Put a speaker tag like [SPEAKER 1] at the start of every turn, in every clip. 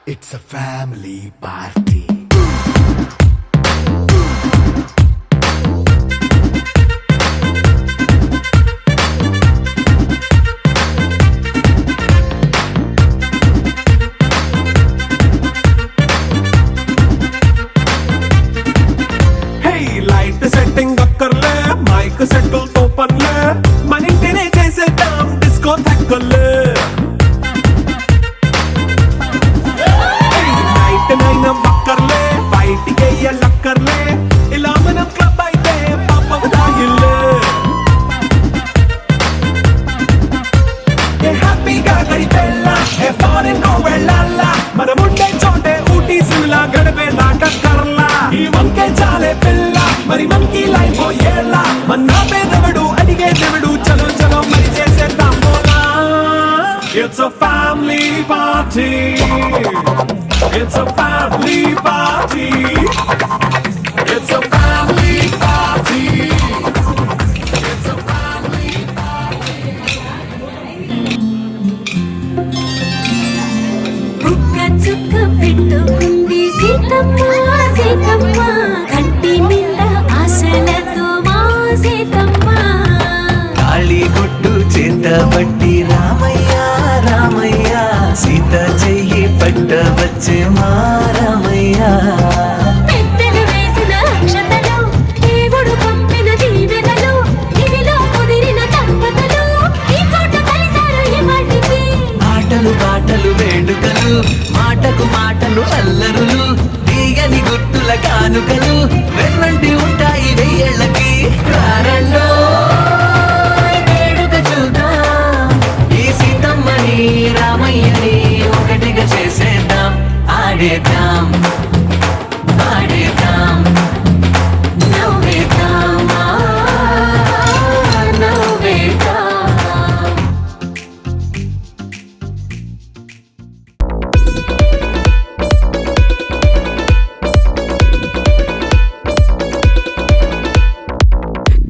[SPEAKER 1] It's a family party.
[SPEAKER 2] సెట్టిల్ తో పనులే మన ఇంటినే చేసేద్దాం డిస్కో థక్కలే నైట్ నైన్ బక్కర్లే బయటికి లక్కర్లే ఇలా మనం క్లబ్ అయితే పాపం తాగిల్లే హ్యాపీగా గడిపెళ్ళా ఫారెన్ నో వెళ్ళాలా మనం ఉండే చోటే ఊటీ సిమ్లా గడిపే దాకా కర్లా ఈ వంకే చాలే పిల్ల మరి మనకి లైఫ్ ఏళ్ళ మన్నా పేదవడు అడిగే దేవుడు చలో చలో మరి చేసేద్దాం బోలా It's a family party. It's a family party. It's a family party. It's a family party.
[SPEAKER 3] బుక్క చుక్క పెట్టుకుంది సీతమ్మ సీతమ్మ కంటి నిండా ఆశలతో మా సీతమ్మ
[SPEAKER 4] కాళీ గుట్టు చేత బట్టి రామయ్య రామయ్య సీత చెయ్యి పట్ట వచ్చే మా రామయ్య
[SPEAKER 3] పెద్దలు వేసిన అక్షతలు దేవుడు పంపిన దీవెనలు ఇవిలో కుదిరిన దంపతులు ఈ చోట కలిసారు ఈ మాటికి
[SPEAKER 4] ఆటలు పాటలు వేడుకలు మాటకు మాటలు అల్లరులు తీయని గుర్తుల కానుకలు వెన్నంటి ఉంటాయి వెయ్యేళ్ళకి కారంలో వేడుక చూద్దాం ఈ సీతమ్మని రామయ్యని ఒకటిగా చేసేద్దాం ఆడేద్దాం ఆడేద్దాం నవ్వేద్దాం నవ్వేద్దాం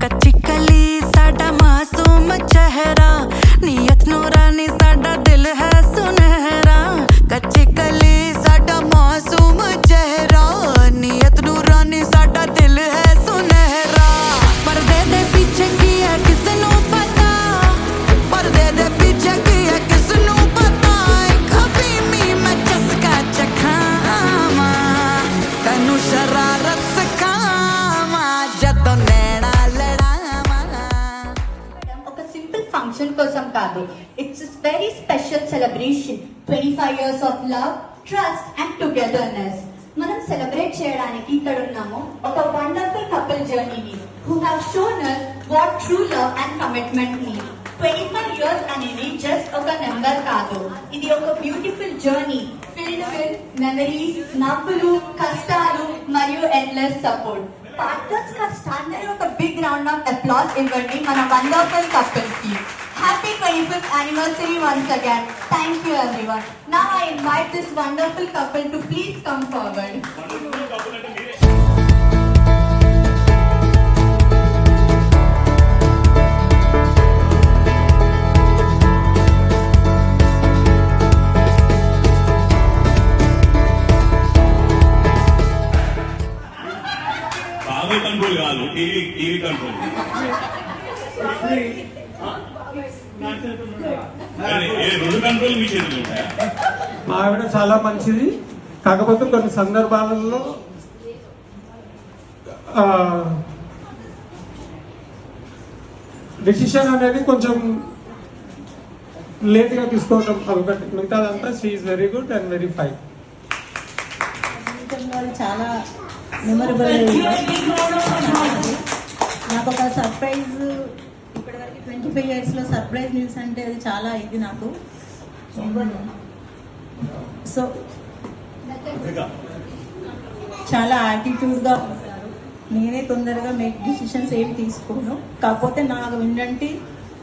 [SPEAKER 5] कच्ची कली साडा मासूम चेहरा नियत नूरानी साडा दिल है सुनहरा कच्ची कली साडा मासूम चेहरा नियत नूरानी साडा दिल है सुनहरा पर्दे दे पीछे की है किसनू पता पर्दे दे पीछे की है किसनू पता कभी मी मैं चस्का चखामा तनु शरारत सिखामा जतो नैना
[SPEAKER 6] ఒక సింపుల్ ఫంక్షన్ కోసం కాదు it's very special celebration 25 years of love trust and టుగెదర్నెస్ మనం సెలబ్రేట్ చేయడానికి ఇక్కడ ఉన్నాము ఒక వండర్ఫుల్ కపుల్ జర్నీని who have shown us what true love and commitment mean 25 years అనేది జస్ట్ ఒక నెంబర్ కాదు ఇది ఒక beautiful journey filled with memories నవ్వులు కష్టాలు మరియు ఎండ్లెస్ సపోర్ట్ పార్ట్నర్స్ కా స్టాండ్ అయ్యే ఒక బిగ్ రౌండ్ ఆఫ్ అప్లాస్ ఇవ్వండి మన వండర్ఫుల్ కపుల్ కి happy 25th anniversary once again. Thank you everyone. Now I invite this wonderful couple to please come forward.
[SPEAKER 7] బాగా కంట్రోల్ కాదు టీవీ కంట్రోల్ రెండు control మీ చేతులు ఉంటాయా
[SPEAKER 2] మా ఆవిడ చాలా మంచిది కాకపోతే కొన్ని సందర్భాలలో డిసిషన్ అనేది కొంచెం లేట్ గా తీసుకోవడం అదొకటి మిగతాదంతా she is very good and very fine
[SPEAKER 8] చాలా మెమరబుల్ నాకు ఒక సర్ప్రైజ్ ఇప్పటివరకు 25 years లో సర్ప్రైజ్ న్యూస్ అంటే అది చాలా ఇది నాకు సో చాలా యాటిట్యూడ్గా ఉంటారు నేనే తొందరగా మేక్ డిసిషన్స్ ఏమి తీసుకోను కాకపోతే నాకు వినంటి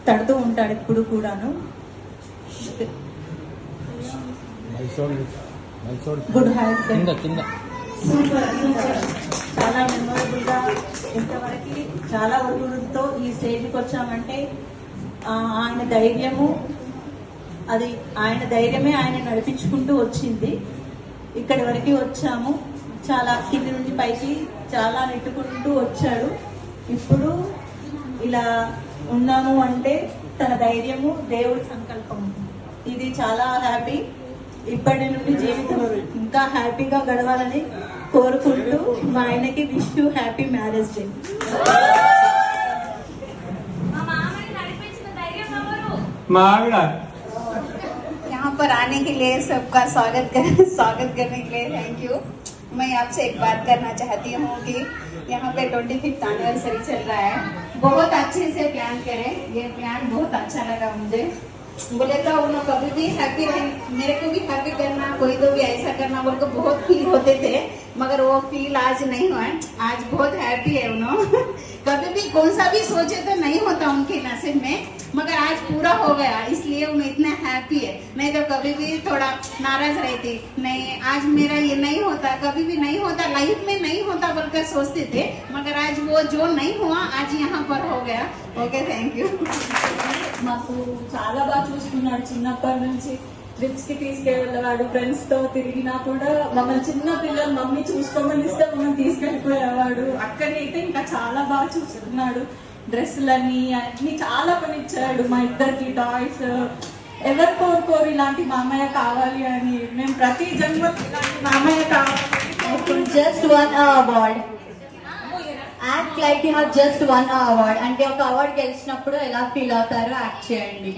[SPEAKER 8] తడుతూ ఉంటాడు ఎప్పుడు కూడాను గుడ్ హ్యాబిట్ సూపర్ సూపర్ చాలా మెమొరబుల్ గా ఇంతవరకు చాలా ఒత్తిడితో ఈ స్టేజ్కి వచ్చామంటే ఆయన ధైర్యము అది ఆయన ధైర్యమే ఆయన నడిపించుకుంటూ వచ్చింది. ఇక్కడి వరకు వచ్చాము. చాలా కింది నుండి పైకి చాలా నెట్టుకుంటూ వచ్చాడు. ఇప్పుడు ఇలా ఉన్నాము అంటే తన ధైర్యము దేవుడి సంకల్పం. ఇది చాలా హ్యాపీ. ఇప్పటి నుండి జీవితం ఇంకా హ్యాపీగా గడవాలని కోరుకుంటూ మా ఆయనకి wish you happy marriage day.
[SPEAKER 9] यहाँ पर आने के लिए सबका स्वागत करने के लिए थैंक यू. मैं आपसे एक बात करना चाहती हूँ कि यहाँ पे 25th एनिवर्सरी चल रहा है. बहुत अच्छे से प्लान करें. ये प्लान बहुत अच्छा लगा मुझे. बोले तो उन्होंने कभी भी हैप्पी रहे, मेरे को भी हैप्पी करना, कोई तो भी ऐसा करना बोल को बहुत फील होते थे, मगर वो फील आज नहीं हुआ. आज बहुत हैप्पी है उन्होंने. कभी भी कौन सा भी सोचे तो नहीं होता उनके नसीब में, मगर आज पूरा हो गया इसलिए उन्हें इतना हैप्पी है. नहीं तो कभी भी थोड़ा नाराज रहती, नहीं आज मेरा ये नहीं होता, कभी भी नहीं होता, लाइफ में नहीं होता बोलकर सोचते थे, मगर आज वो जो नहीं हुआ आज यहाँ पर हो गया. Okay thank you.
[SPEAKER 8] మాకు చాలా బాగా చూసుకున్నాడు. చిన్నప్పటి నుంచి ట్రిప్స్ కి తీసుకెళ్ళేవాడు. ఫ్రెండ్స్ తో తిరిగినా కూడా మమ్మల్ని చిన్న పిల్లలు మమ్మీ చూసుకోమని ఇస్తే మమ్మల్ని తీసుకెళ్ళిపోయేవాడు. అక్కడైతే ఇంకా చాలా బాగా చూసుకున్నాడు. డ్రెస్సులని అన్ని చాలా కొనిచ్చాడు. మా ఇద్దరికి టాయ్స్. ఎవరు కోరుకోరు ఇలాంటి మామయ్య కావాలి అని. మేము ప్రతి జన్మ ఇలాంటి మామయ్య కావాలి.
[SPEAKER 6] Just one award. Act like you have just one award. అంటే ఒక అవార్డ్ గెలిచినప్పుడు ఎలా ఫీల్ అవుతారో యాక్ట్ చేయండి.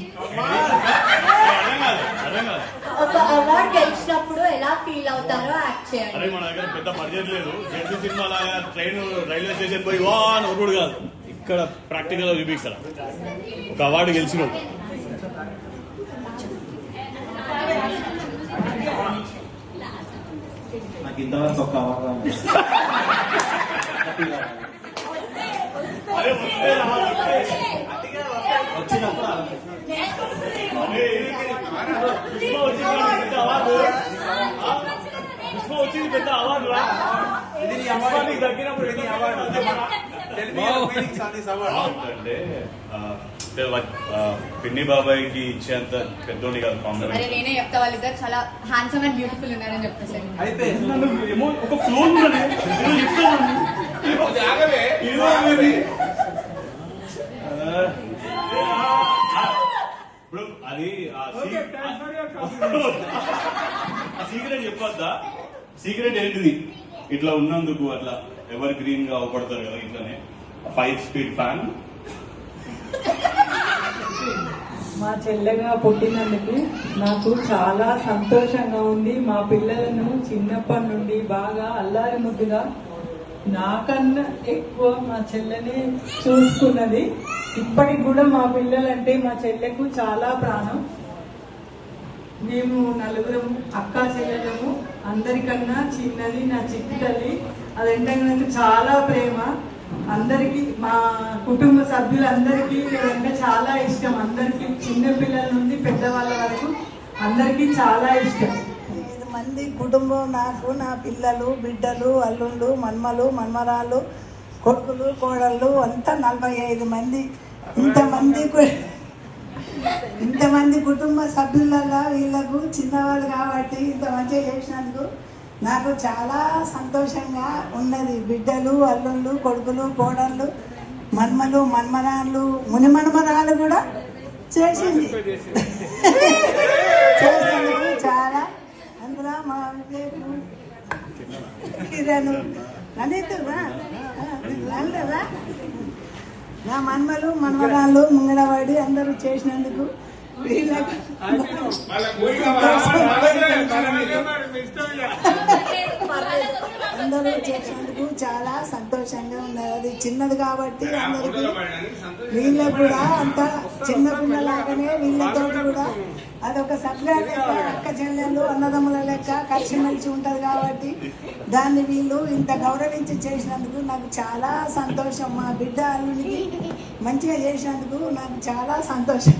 [SPEAKER 6] ఒక అవార్డ్ గెలిచినప్పుడు ఎలా ఫీల్ అవుతారో యాక్ట్ చేయండి.
[SPEAKER 7] అరే మన దగ్గర పెద్ద బడ్జెట్ లేదు. జెంట్ సినిమా లాగా ట్రైన్ రైల్వే స్టేషన్ పోయి వా అని ఒప్పుడు కాదు. ఇక్కడ ప్రాక్టికల్ చూపిస్తారా ఒక అవార్డు గెలిచిన
[SPEAKER 10] నాకు ఇంతవరకు ఒక అవార్డు
[SPEAKER 7] వచ్చింది పెద్ద అవార్డు దక్కినప్పుడు అంటే పిన్ని బాబాయ్కి ఇచ్చేంత పెద్దోని కాదు.
[SPEAKER 9] అరే నేనే చెప్తా, వాళ్ళిద్దరు చాలా హ్యాండ్సమ్ అండ్ బ్యూటిఫుల్ ఉన్నారని చెప్తాను.
[SPEAKER 7] అయితే ఏమో ఒక ఫ్లో ఇప్పుడు అది సీక్రెట్ చెప్పొద్దా? సీక్రెట్ ఏంటిది? ఇట్లా ఉన్నందుకు అట్లా ఎవర్ గ్రీన్ గా అవపడతారు కదా. ఇట్లానే 5 స్పీడ్ ఫ్యాన్.
[SPEAKER 8] మా చెల్లెగా పుట్టినందుకు నాకు చాలా సంతోషంగా ఉంది. మా పిల్లలను చిన్నప్పటి నుండి బాగా అల్లారి ముద్దుగా నాకన్నా ఎక్కువ మా చెల్లెనే చూసుకున్నది. ఇప్పటికి కూడా మా పిల్లలంటే మా చెల్లెకు చాలా ప్రాణం. మేము నలుగురం అక్కా చెల్లెలము. అందరికన్నా చిన్నది నా చిట్టి తల్లి. అదంటే నాకు చాలా ప్రేమ. అందరికి మా కుటుంబ సభ్యులందరికీ అంటే చాలా ఇష్టం. అందరికి చిన్న పిల్లల నుండి పెద్దవాళ్ళ వరకు అందరికీ చాలా ఇష్టం.
[SPEAKER 11] 5 మంది కుటుంబం. నాకు నా పిల్లలు, బిడ్డలు, అల్లుళ్ళు, మన్మలు, మన్మరాలు, కొడుకులు, కోడళ్ళు అంతా 45 మంది. ఇంతమంది కుటుంబ సభ్యులలో వీళ్ళకు చిన్నవాళ్ళు కాబట్టి ఇంత మంచిగా చేసినందుకు నాకు చాలా సంతోషంగా ఉన్నది. బిడ్డలు, అల్లుళ్ళు, కొడుకులు, కోడళ్ళు, మన్మలు, మన్మరాళ్ళు, ముని మన్మరాలు కూడా చేసింది. చేసినందుకు చాలా. అందులో మా కిరణ్ అనితురా నా మన్మలు, మన్మరాళ్ళు ముంగడవాడి అందరూ చేసినందుకు వీళ్ళకు అందరూ చేసినందుకు చాలా సంతోషంగా ఉన్నది. అది చిన్నది కాబట్టి అందరికీ వీళ్ళకు కూడా అంత చిన్న పిల్లలాగానే వీళ్ళతో కూడా అదొక సబ్జెక్ట్ లెక్క, అక్క చెల్లెళ్ళు అన్నదమ్ముల లెక్క కలిసిమెలిసి ఉంటది కాబట్టి దాన్ని వీళ్ళు ఇంత గౌరవించి చేసినందుకు నాకు చాలా సంతోషం. మా బిడ్డ అల్లునికి మంచిగా చేసినందుకు నాకు చాలా సంతోషం.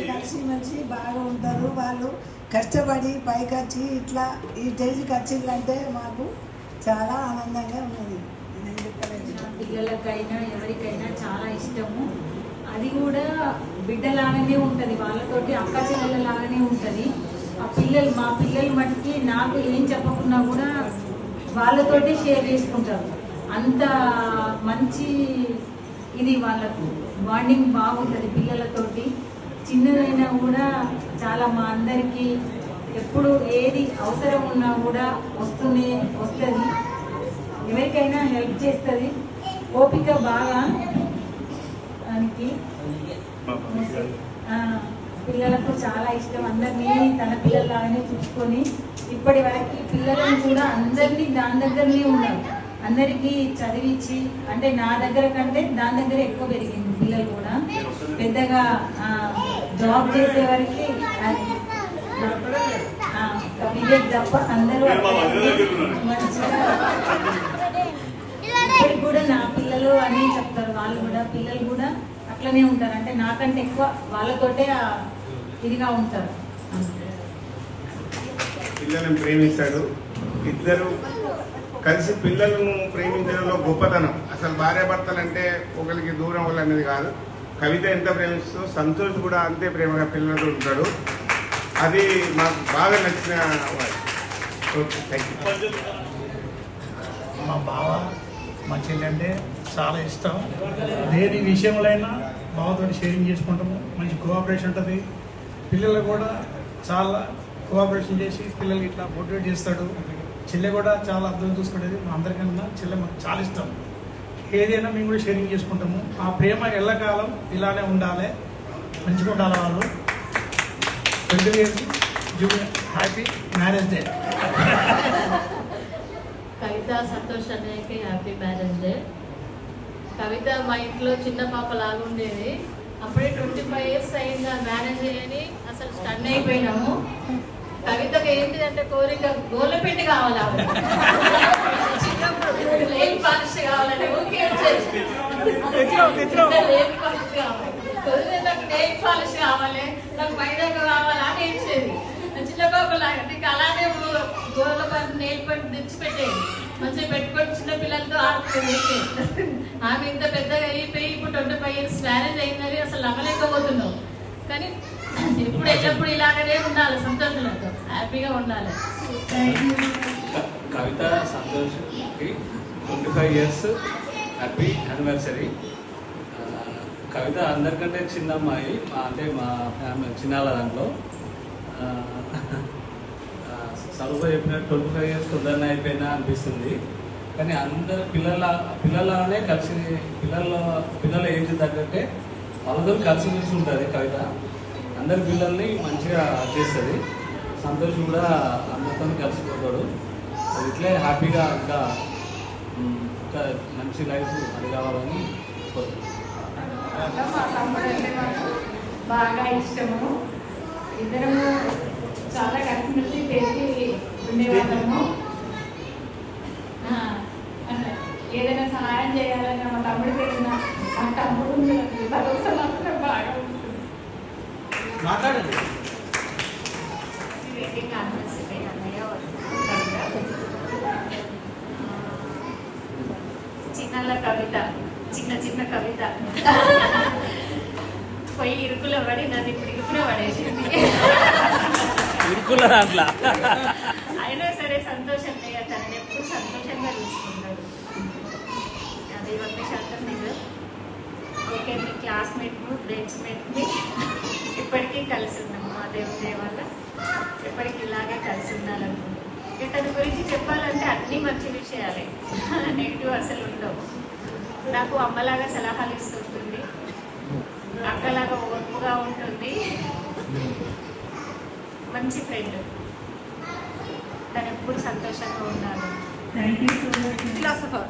[SPEAKER 11] కలిసిమెలిసి బాగా ఉంటారు. వాళ్ళు కష్టపడి పైకి వచ్చి ఇట్లా ఈ స్టేజ్కి వచ్చిందంటే మాకు చాలా ఆనందంగా ఉన్నది. నేను చెప్పలేదు.
[SPEAKER 8] పిల్లలకైనా ఎవరికైనా చాలా ఇష్టము. అది కూడా బిడ్డలాగానే ఉంటుంది, వాళ్ళతోటి అక్క చెల్లెలలాగానే ఉంటుంది. ఆ పిల్లలు మా పిల్లలు మటుకి నాకు ఏం చెప్పకున్నా కూడా వాళ్ళతోటి షేర్ చేసుకుంటారు. అంత మంచి ఇది వాళ్ళకు బాండింగ్ బాగుంటుంది పిల్లలతోటి. చిన్నదైనా కూడా చాలా మా అందరికీ ఎప్పుడు ఏది అవసరం ఉన్నా కూడా వస్తుంది. ఎవరికైనా హెల్ప్ చేస్తుంది. ఓపిక బాగా దానికి. పిల్లలకు చాలా ఇష్టం. అందరినీ తన పిల్లలాగానే చూసుకొని ఇప్పటి వరకు పిల్లలను కూడా అందరినీ దాని దగ్గరనే ఉన్నారు. అందరికీ చదివించి, అంటే నా దగ్గర కంటే దాని దగ్గర ఎక్కువ పెరిగింది పిల్లలు కూడా. పెద్దగా జాబ్ చేసే వరకు వివేక్ తప్ప అందరూ ఇప్పటికి కూడా నా పిల్లలు అని చెప్తారు. వాళ్ళు కూడా పిల్లలు కూడా అట్లనే ఉంటారు. అంటే నాకంటే ఎక్కువ వాళ్ళతోటే ఇదిగా ఉంటారు.
[SPEAKER 12] పిల్లలను ప్రేమిస్తాడు. ఇద్దరు కలిసి పిల్లలను ప్రేమించడంలో గొప్పతనం. అసలు భార్యాభర్తలు అంటే ఒకరికి దూరం వాళ్ళు అనేది కాదు. కవిత ఎంత ప్రేమిస్తూ సంతోష్ కూడా అంతే ప్రేమగా పిల్లలతో ఉంటాడు. అది మాకు బాగా నచ్చిన ఓకే, థ్యాంక్ యూ.
[SPEAKER 13] మా బావ మా చెల్లి అంటే చాలా ఇష్టం. దేని విషయంలో బావతో షేరింగ్ చేసుకుంటాము. మంచి కోఆపరేషన్ ఉంటుంది. పిల్లలు కూడా చాలా కోఆపరేషన్ చేసి పిల్లలకి ఇట్లా మోటివేట్ చేస్తాడు. చెల్లె కూడా చాలా అర్థం చూసుకునేది. మా అందరికన్నా చెల్లె మాకు చాలా ఇష్టం. ఏదైనా మేము కూడా షేరింగ్ చేసుకుంటాము. ఆ ప్రేమ ఎల్లకాలం ఇలానే ఉండాలి, మంచిగా ఉండాలి. వాళ్ళు 20 years junior happy marriage day.
[SPEAKER 14] Kavitha Santosh అన్నయ్యకి హ్యాపీ మ్యారేజ్ డే. కవిత మా ఇంట్లో చిన్న పాప లాగుండేది. అప్పుడే 25 years అయింది మ్యారేజ్ అయ్యని అసలు స్టన్ అయిపోయినాము. కవితకి ఏంటిదంటే కోరిక గోళ్ళపిండి కావాలి, లేని పాలిష్ కావాలని లేని పాలిష్ కావాలి, నాకు నెయిల్ పాలిష్ కావాలి, నాకు మైదాక కావాలా అని ఏడ్చేది. చిన్న పాపలాగా నీకు అలానే గోళ్ళ పని నెయిల్ పని తెచ్చిపెట్టేది. మంచిగా పెట్టుకొని చిన్న పిల్లలతో ఆడుతుంది. ఆమె ఇంత పెద్దగా అయిపోయి ఇప్పుడు 25 years మ్యారేజ్ అయిందని అసలు నమ్మలేకపోతున్నావు. కానీ ఇప్పుడు ఎల్లప్పుడు ఇలాగనే ఉండాలి, సంతోషంతో హ్యాపీగా ఉండాలి.
[SPEAKER 15] కవిత సంతోష్కి 25 years హ్యాపీ యానివర్సరీ. కవిత అందరికంటే చిన్న అమ్మాయి, అంటే మా ఫ్యామిలీ చిన్నాల దాంట్లో. సర్వ చెప్పినట్టు 25 years తొందరనే అయిపోయినా అనిపిస్తుంది. కానీ అందరు పిల్లలనే కలిసి పిల్లల ఏజ్ తగ్గట్టే వాళ్ళతో కలిసి ఉంటుంది కవిత. అందరి పిల్లల్ని మంచిగా చేస్తుంది. సంతోష్ కూడా అందరితో కలిసిపోతాడు. అది ఇట్లే హ్యాపీగా ఇంకా మంచి లైఫ్ అది కావాలని
[SPEAKER 8] మా తమ్ముడు అంటే మాకు బాగా ఇష్టము. ఇద్దరము చాలా కలిసిమెలిసి పెరిగి ఉండేవాళ్ళము. ఏదైనా సహాయం చేయాలన్నా మా తమ్ముడికి ఏదైనా మా తమ్ముడు భరోసా మాత్రం బాగా ఉంటుంది.
[SPEAKER 13] మాట్లాడండి.
[SPEAKER 14] వెడ్డింగ్ యానివర్సరీ అన్నయ్య చిన్నల కవిత, చిన్న కవిత పోయి ఇరుకులో పడి నన్ను ఇప్పుడు ఇరుకులో పడేసింది. అయినా సరే సంతోషం లేక తనని ఎప్పుడు సంతోషంగా చూసుకుంటాడు. అది 100% నిజం. ఓకే, మీ క్లాస్మేట్ బెంచ్మేట్ని ఇప్పటికీ కలిసి ఉన్నాము. మా దేవుడి వల్ల ఎప్పటికీ ఇలాగే కలిసి ఉండాలనుకుంటున్నాం. తన గురించి చెప్పాలంటే అన్నీ మంచి విషయాలే, నెగిటివ్ అసలు ఉండవు. నాకు అమ్మలాగా సలహాలు ఇస్తుంటుంది, అక్కలాగా ఓర్పుగా ఉంటుంది, మంచి ఫ్రెండ్. తను ఎప్పుడు సంతోషంగా ఉండాలి.
[SPEAKER 8] ఫిలాసఫర్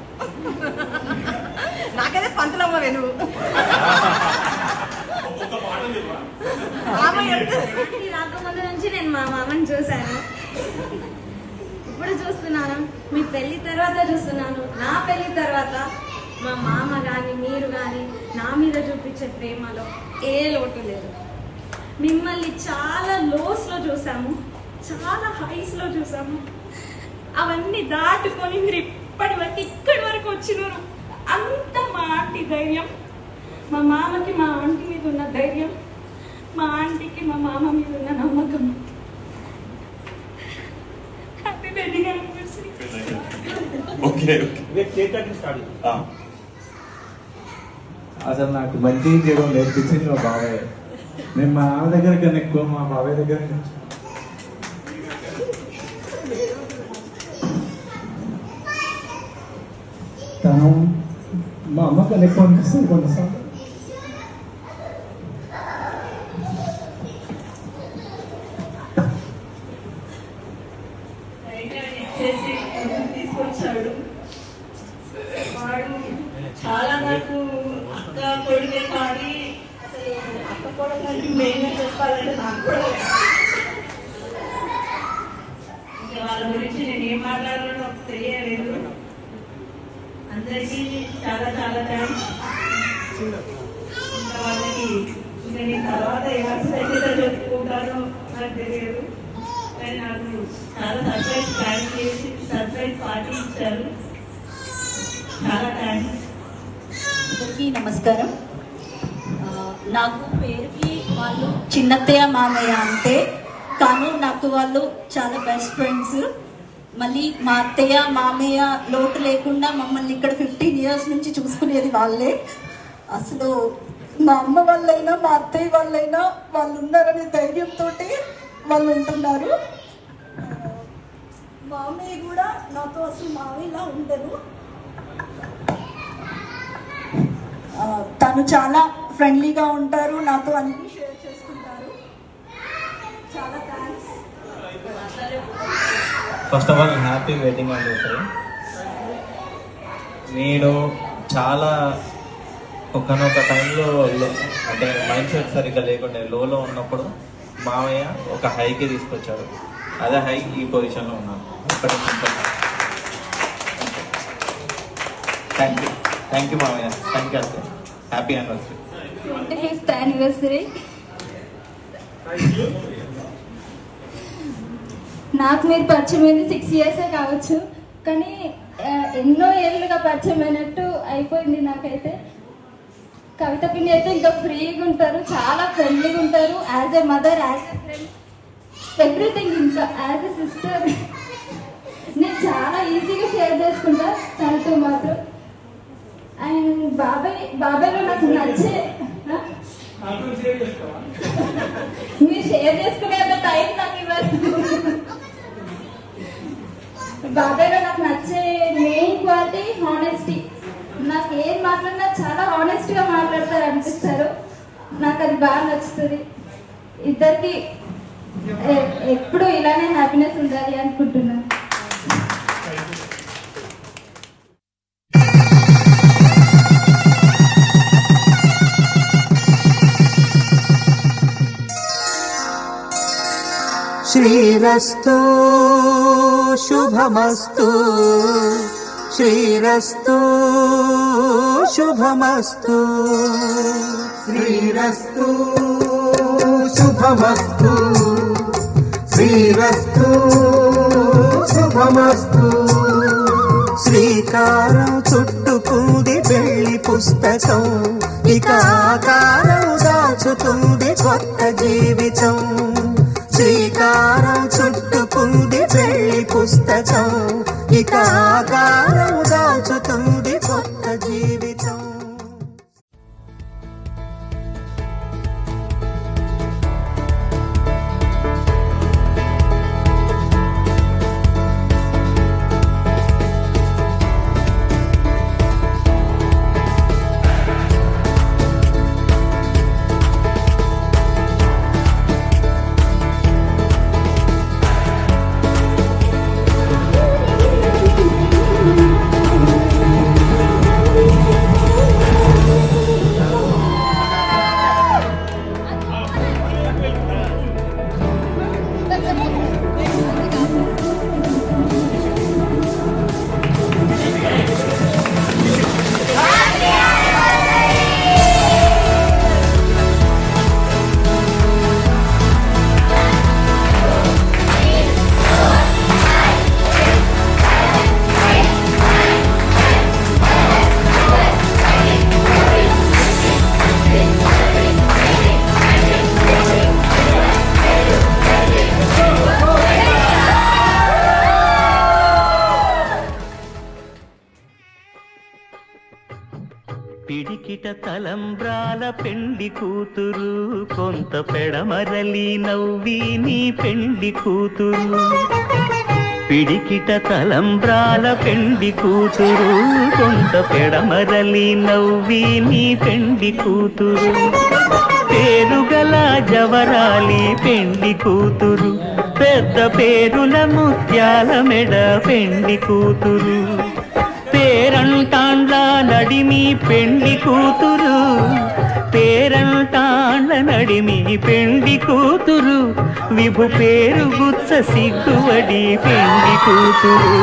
[SPEAKER 8] నాకైతే పంతులమ్మ వెనువు
[SPEAKER 3] రాకముందు నుంచి నేను మా మామని చూశాను, ఇప్పుడు చూస్తున్నాను, మీ పెళ్లి తర్వాత చూస్తున్నాను. నా పెళ్లి తర్వాత మా మామ కానీ మీరు కానీ నా మీద చూపించే ప్రేమలో ఏ లోటు లేదు. మిమ్మల్ని చాలా లోస్లో చూసాము,
[SPEAKER 14] చాలా హైస్లో చూసాము. అవన్నీ దాటుకొని మీరు ఇప్పటి వరకు ఇక్కడి వరకు వచ్చినారు. అంత మా ఆంటీ ధైర్యం, మా మామకి మా ఆంటీ మీద ఉన్న ధైర్యం, మా ఆంటీకి మా మామ మీద ఉన్న నమ్మకం. Happy wedding anniversary.
[SPEAKER 7] ఓకే
[SPEAKER 10] అసలు నాకు మంచి చేయడం నేర్పించింది మా బాబాయ్. నేను మా నాన్న దగ్గర కన్నా ఎక్కువ మా బాబాయ్ దగ్గర తను మా అమ్మ కన్నా ఎక్కువ అనిపిస్తుంది కొన్నిసార్లు.
[SPEAKER 8] తీసుకొచ్చాడు వాడు. చాలా నాకు అక్క కొడుకే కానీ అసలు అక్క కొడుకు అంటే మెయిన్గా చెప్పాలంటే నాకు కూడా ఇంకా వాళ్ళ గురించి నేను ఏం మాట్లాడాలో నాకు తెలియలేదు. అందరికీ చాలా చాలా థ్యాంక్స్. ఇంకా వాళ్ళకి ఇంకా నేను తర్వాత ఎవరి చెప్పుకుంటానో నాకు తెలియదు, కానీ నాకు చాలా సర్ప్రైజ్ ప్లాన్ చేసి సర్ప్రైజ్ పార్టీ ఇచ్చారు. చాలా థ్యాంక్స్.
[SPEAKER 6] అందరికీ నమస్కారం. నాకు పేరుకి వాళ్ళు చిన్నత్తయ్య మామయ్య అంటే, కానీ నాకు వాళ్ళు చాలా బెస్ట్ ఫ్రెండ్స్. మళ్ళీ మా అత్తయ్య మామయ్య లోటు లేకుండా మమ్మల్ని ఇక్కడ 15 years నుంచి చూసుకునేది వాళ్ళే. అసలు మా అమ్మ వాళ్ళైనా మా అత్తయ్య వాళ్ళైనా వాళ్ళు ఉన్నారనే ధైర్యంతో వాళ్ళు ఉంటున్నారు. మామయ్య కూడా నాతో అసలు మామయ్యలా ఉండరు. తను చాలా ఫ్రెండ్లీగా ఉంటారు, నాతో అన్ని షేర్ చేసుకుంటారు. చాలా thanks.
[SPEAKER 10] First of all happy wedding anniversary. నేను చాలా ఒకనొక టైంలో అంటే మైండ్ సెట్ సరిగ్గా లేకుండా లోలో ఉన్నప్పుడు మామయ్య ఒక హైకి తీసుకొచ్చాడు. అదే హై ఈ పొజిషన్లో ఉన్నాను. థ్యాంక్ యూ మామయ్య. థ్యాంక్ యూ అసలు. Happy anniversary.
[SPEAKER 3] 25th anniversary. నాకు మీరు పరిచయం అయింది 6 years కావచ్చు, కానీ ఎన్నో ఏళ్ళుగా పరిచయం అయినట్టు అయిపోయింది నాకైతే. కవిత పిన్ని అయితే ఇంకా ఫ్రీగా ఉంటారు, చాలా ఫ్రెండ్లీగా ఉంటారు. As a mother, as a friend, everything. ఇంకా యాజ్ ఎ సిస్టర్ నేను చాలా ఈజీగా షేర్ చేసుకుంటా తనతో మాత్రం. అండ్ బాబాయ్లో నాకు నచ్చే, మీరు షేర్ చేసుకునే అంత టైం నాకు ఇవ్వాలి. బాబాయ్లో నాకు నచ్చే మెయిన్ క్వాలిటీ హానెస్టీ. నాకు ఏం మాట్లాడినా చాలా హానెస్ట్గా మాట్లాడతారు అనిపిస్తారు. నాకు అది బాగా నచ్చుతుంది. ఇద్దరికి ఎప్పుడు ఇలానే హ్యాపీనెస్ ఉండాలి అనుకుంటున్నాను.
[SPEAKER 4] శ్రీరస్తు శుభమస్తు, శ్రీరస్తు శుభమస్తు, శ్రీరస్తు శుభమస్తు, శ్రీరస్తు శుభమస్తు. శ్రీకారం చుట్టుకుంది పెళ్లి పుస్తకం, ఇక ఆకారం దాచుతుంది కొత్త జీవితం. శ్రీకారం చుట్టుకుంది పెళ్లి పుస్తకం, ఇక ఆకారం దాచుతుంది కొత్త జీవితం.
[SPEAKER 16] పిడికిట తలంబ్రాల పెండి కూతురు కొంత పెడమరలి నవ్వి నీ పెండి కూతురు పిడికిట తలంబ్రాల పెండి కూతురు కొంత పెడమరలి నవ్వి నీ పెండి కూతురు పేరుగల జవరాలి పెండి కూతురు పెద్ద పేరుల ముత్యాల మెడ పెండి కూతురు పేరంటాండ్ల నడిమి పెండి కూతురు పేరంటాండ్ల నడిమి పెండి కూతురు విభు పేరు గుచ్చ సిగ్గువడి పెండి కూతురు